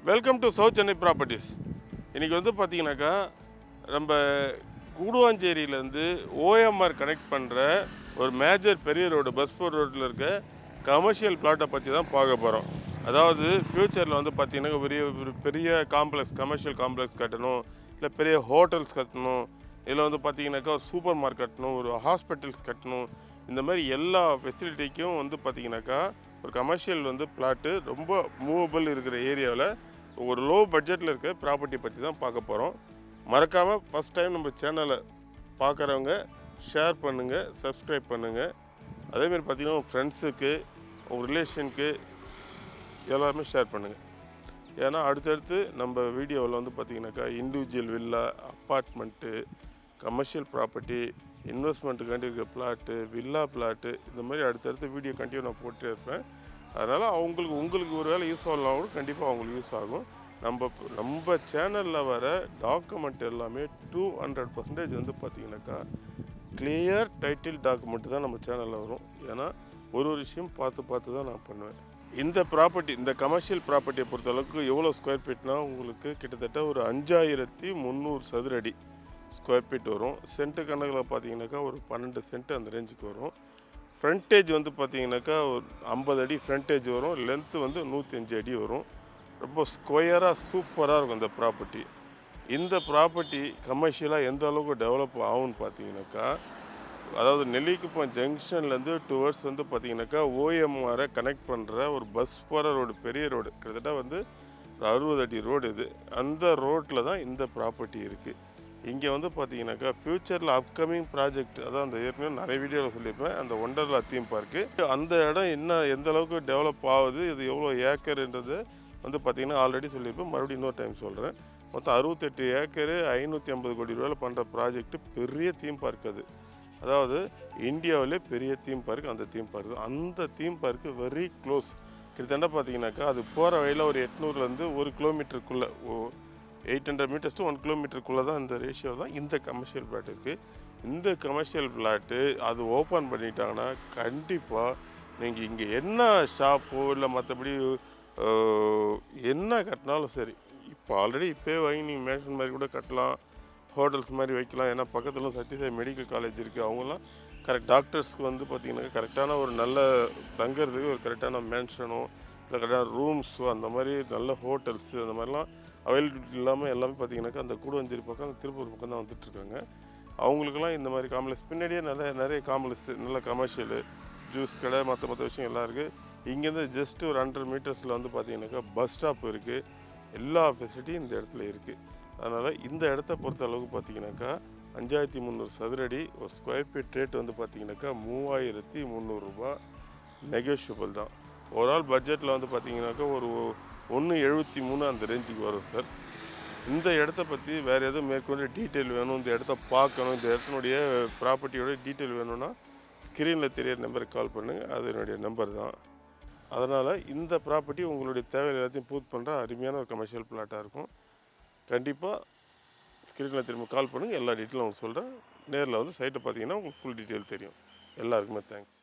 Welcome to south Chennai properties. இன்றைக்கி வந்து பார்த்தீங்கன்னாக்கா நம்ம கூடுவாஞ்சேரியிலேருந்து ஓஎம்ஆர் கனெக்ட் பண்ணுற ஒரு மேஜர் பெரிய ரோடு பஸ் போர் ரோட்டில் இருக்க கமர்ஷியல் பிளாட்டை பற்றி தான் பார்க்க போகிறோம். அதாவது ஃப்யூச்சரில் வந்து பார்த்திங்கன்னா ஒரு பெரிய காம்ப்ளெக்ஸ் கமர்ஷியல் காம்ப்ளெக்ஸ் கட்டணும், இல்லை பெரிய ஹோட்டல்ஸ் கட்டணும், இதில் வந்து பார்த்திங்கனாக்கா ஒரு சூப்பர் மார்க்கெட் கட்டணும், ஒரு ஹாஸ்பிட்டல்ஸ் கட்டணும். இந்த மாதிரி எல்லா ஃபெசிலிட்டிக்கும் வந்து பார்த்திங்கனாக்கா ஒரு கமர்ஷியல் வந்து பிளாட்டு ரொம்ப மூவபிள் இருக்கிற ஏரியாவில் ஒரு லோ பட்ஜெட்டில் இருக்க ப்ராப்பர்ட்டி பற்றி தான் பார்க்க போகிறோம். மறக்காமல் ஃபஸ்ட் டைம் நம்ம சேனலை பார்க்குறவங்க ஷேர் பண்ணுங்கள், சப்ஸ்கிரைப் பண்ணுங்கள். அதேமாதிரி பார்த்திங்கன்னா உங்கள் ஃப்ரெண்ட்ஸுக்கு, உங்கள் ரிலேஷனுக்கு எல்லாருமே ஷேர் பண்ணுங்கள். ஏன்னா அடுத்தடுத்து நம்ம வீடியோவில் வந்து பார்த்திங்கனாக்கா individual villa, apartment, commercial property, இன்வெஸ்ட்மெண்ட்டுக்காண்டி இருக்கிற பிளாட்டு, வில்லா பிளாட்டு, இந்த மாதிரி அடுத்தடுத்து வீடியோ கண்டினியூ நான் போட்டே இருப்பேன். அதனால் உங்களுக்கு ஒரு வேளை யூஸ் ஆகலாம் கூட கண்டிப்பாக அவங்களுக்கு யூஸ் ஆகும். நம்ம சேனலில் வர டாக்குமெண்ட் எல்லாமே 200% வந்து பார்த்திங்கனாக்கா கிளியர் டைட்டில் டாக்குமெண்ட் தான் நம்ம சேனலில் வரும். ஏன்னா ஒரு விஷயம் பார்த்து தான் நான் பண்ணுவேன். இந்த ப்ராப்பர்ட்டி, இந்த கமர்ஷியல் ப்ராப்பர்ட்டியை பொறுத்தளவுக்கு எவ்வளோ ஸ்கொயர் ஃபீட்னால் உங்களுக்கு கிட்டத்தட்ட ஒரு 5300 சதுர அடி ஸ்கொயர் ஃபீட் வரும். சென்ட்டு கணக்கில் பார்த்தீங்கன்னாக்கா ஒரு 12 சென்ட் அந்த ரேஞ்சுக்கு வரும். ஃப்ரண்டேஜ் வந்து பார்த்தீங்கன்னாக்கா ஒரு 50 அடி ஃப்ரண்டேஜ் வரும். லென்த்து வந்து 105 அடி வரும். ரொம்ப ஸ்கொயராக சூப்பராக இருக்கும் இந்த ப்ராப்பர்ட்டி. இந்த ப்ராப்பர்ட்டி கமர்ஷியலாக எந்த அளவுக்கு டெவலப் ஆகும்னு பார்த்தீங்கன்னாக்கா, அதாவது நெல்லிக்குப்பம் ஜங்ஷன்லேருந்து டுவர்ட்ஸ் வந்து பார்த்தீங்கன்னாக்கா ஓஎம்ஆரை கனெக்ட் பண்ணுற ஒரு பஸ் போகிற ரோடு, பெரிய ரோடு, கிட்டத்தட்ட வந்து 60 அடி ரோடு இது. அந்த ரோட்டில் தான் இந்த ப்ராப்பர்ட்டி இருக்குது. இங்கே வந்து பார்த்தீங்கன்னாக்கா ஃப்யூச்சரில் அப்கமிங் ப்ராஜெக்ட், அதான் அந்த ஏற்கனவே நிறைய வீடியோவில் சொல்லியிருப்பேன், அந்த ஒண்டர்லா தீம் பார்க்கு. அந்த இடம் எந்த அளவுக்கு டெவலப் ஆகுது, இது எவ்வளோ ஏக்கருன்றது வந்து பார்த்திங்கன்னா ஆல்ரெடி சொல்லியிருப்பேன், மறுபடியும் இன்னொரு டைம் சொல்கிறேன். மொத்தம் 68 ஏக்கரு 550 கோடி ரூபாயில் பண்ணுற ப்ராஜெக்ட்டு, பெரிய தீம் பார்க் அது. அதாவது இந்தியாவிலே பெரிய தீம் பார்க் அந்த தீம் பார்க். அந்த தீம் பார்க்கு வெரி க்ளோஸ். கிட்டத்தட்ட பார்த்தீங்கன்னாக்கா அது போகிற வழியில் ஒரு 800லேருந்து 1 கிலோமீட்டருக்குள்ளே, 800 மீட்டர்ஸ் டு 1 கிலோமீட்டருக்குள்ளே தான் இந்த ரேஷியோ தான் இந்த கமர்ஷியல் பிளாட் இருக்குது. இந்த கமர்ஷியல் பிளாட்டு அது ஓப்பன் பண்ணிட்டாங்கன்னா கண்டிப்பாக நீங்கள் இங்கே என்ன ஷாப்போ இல்லை மற்றபடி என்ன கட்டினாலும் சரி, இப்போ ஆல்ரெடி இப்போயே வாங்கி நீங்கள் மேன்ஷன் மாதிரி கூட கட்டலாம், ஹோட்டல்ஸ் மாதிரி வைக்கலாம். ஏன்னா பக்கத்தில் சத்யசாய் மெடிக்கல் காலேஜ் இருக்குது. அவங்களாம் கரெக்ட் டாக்டர்ஸ்க்கு வந்து பார்த்திங்கன்னா கரெக்டான ஒரு நல்ல தங்குறதுக்கு ஒரு கரெக்டான மேன்ஷனோ இல்லை கரெக்டான ரூம்ஸோ அந்த மாதிரி நல்ல ஹோட்டல்ஸு அந்த மாதிரிலாம் அவைலபிலிட்டி இல்லாமல் எல்லாமே பார்த்திங்கனாக்கா அந்த கூடுவாஞ்சேரி பக்கம், அந்த திருப்பூர் பக்கம் தான் வந்துட்டுருக்காங்க. அவங்களுக்கெல்லாம் இந்த மாதிரி காம்ப்ளெக்ஸ் பின்னாடியே நிறைய காம்ப்ளெக்ஸு, நல்ல கமர்ஷியலு, ஜூஸ் கடை, மற்ற விஷயம் எல்லாம் இருக்குது. இங்கேருந்து ஜஸ்ட் ஒரு 100 மீட்டர்ஸில் வந்து பார்த்திங்கனாக்கா பஸ் ஸ்டாப் இருக்குது. எல்லா ஃபெசிலிட்டியும் இந்த இடத்துல இருக்குது. அதனால் இந்த இடத்த பொறுத்த அளவுக்கு பார்த்திங்கனாக்கா 5300 சதுரடி, ஒரு ஸ்கொயர் ஃபீட் ரேட் வந்து பார்த்திங்கனாக்கா 3300 ரூபா, நெகோஷியபிள் தான். ஓவரால் பட்ஜெட்டில் வந்து பார்த்திங்கனாக்கா ஒரு 173 அந்த ரேஞ்சுக்கு வரும் சார். இந்த இடத்த பற்றி வேறு எதுவும் மேற்கொண்டு டீட்டெயில் வேணும், இந்த இடத்த பார்க்கணும், இந்த இடத்தினுடைய ப்ராப்பர்ட்டியோட டீட்டெயில் வேணும்னா ஸ்க்ரீனில் தெரியிற நம்பருக்கு கால் பண்ணுங்கள். அது என்னுடைய நம்பர் தான். அதனால் இந்த ப்ராப்பர்ட்டி உங்களுடைய தேவை எல்லாத்தையும் பூர்த்தி பண்ணுற அருமையான ஒரு கமர்ஷியல் பிளாட்டாக இருக்கும். கண்டிப்பாக ஸ்க்ரீனில் திரும்ப கால் பண்ணுங்கள். எல்லா டீட்டெயிலும் உங்களுக்கு சொல்கிறேன். நேரில் வந்து சைட்டை பார்த்தீங்கன்னா உங்களுக்கு ஃபுல் டீட்டெயில் தெரியும். எல்லாருக்குமே தேங்க்ஸ்.